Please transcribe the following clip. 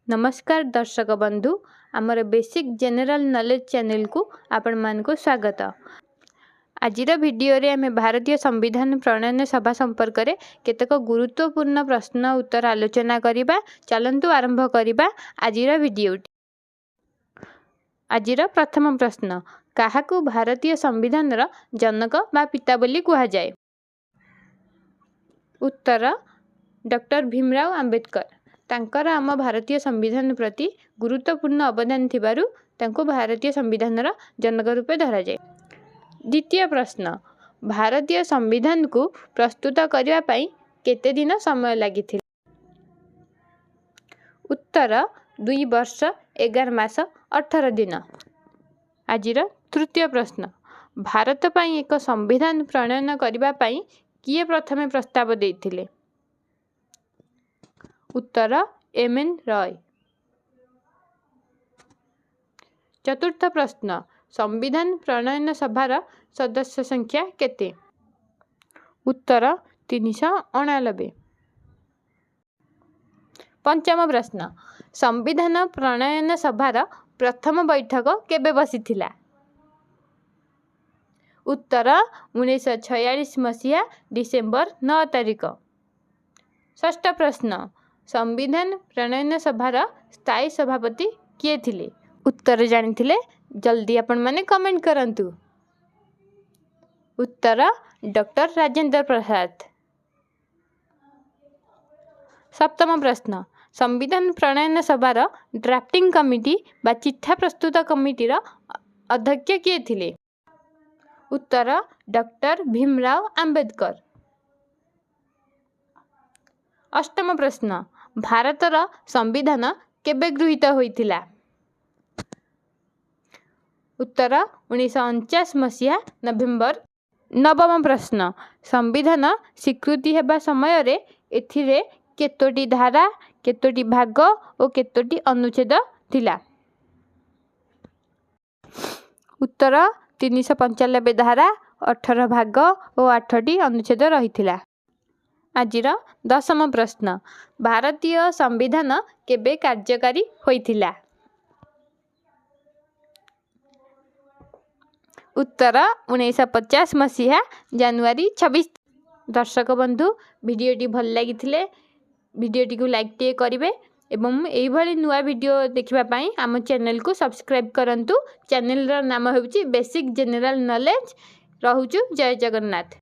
नमस्कार दर्शक बंधु आमर बेसिक जनरल नॉलेज चैनल को आपण मान को स्वागत। आज वीडियो रे आम भारतीय संविधान प्रणयन सभा संपर्क में केतक गुरुत्वपूर्ण प्रश्न उत्तर आलोचना करिबा। चलंतु आरंभ करिबा आज वीडियो। आज प्रथम प्रश्न, काहाकू भारतीय संविधान रा जनक बा पिता बोली कहा जाए? उत्तर, डॉक्टर भीमराव अंबेडकर। तांकर आम भारतीय संविधान प्रति गुरुत्वपूर्ण अवदान थिबारु तांको भारतीय संविधान रा जनक रूपे धरा जाए। द्वितीय प्रश्न, भारतीय संविधान को प्रस्तुत करने पाई केते दिन समय लागिथिला? उत्तर, 2 वर्ष 11 मास 18 दिन। आज तृतीय प्रश्न, भारत पाई एक संविधान प्रणयन करने पाई किए प्रथमे प्रस्ताव देथिले? उत्तर, एम.एन. रॉय। चतुर्थ प्रश्न, संविधान प्रणयन सभार सदस्य संख्या केते? उत्तर, 389। पंचम प्रश्न, संविधान प्रणयन सभार प्रथम बैठक केबे बसिथिला? उत्तर, 1946 मसीहा डिसेम्बर 9 तारिख। षष्ठ प्रश्न, संविधान प्रणयन सभार स्थायी सभापति किए थिले? उत्तर जानिथिले जल्दी आपण माने कमेंट करंतु। उत्तर, डॉक्टर राजेंद्र प्रसाद। सप्तम प्रश्न, संविधान प्रणयन सभार ड्राफ्टिंग कमिटी बा चिठा प्रस्तुत कमिटीर अध्यक्ष किए थिले? उत्तर, डॉक्टर भीमराव अंबेडकर। अष्टम प्रश्न, भारतर संविधान केबे गृहीत होइथिला? उत्तर, 1949 मसीहा नवेम्बर। नवम प्रश्न, संविधान स्वीकृति हेबा समय रे एथिरे केतोटी धारा, केतोटी भाग और केतोटी अनुच्छेद थिला? उत्तर, 395 धारा, 18 भाग और 8टी अनुच्छेद रहिथिला। आज दशम प्रश्न, भारतीय संविधान केबे कार्यकारी होइथिला? उत्तर, 1950 मसीहा जनवरी 26। दर्शक बंधु, वीडियोटी भल लगी वीडियोटी को लाइक टे करेंगे एवं यही भाई नुआ वीडियो देखा आम चैनल को सब्सक्राइब करंतु। चैनल नाम होउची बेसिक जनरल नॉलेज। रहूचु, जय जगन्नाथ।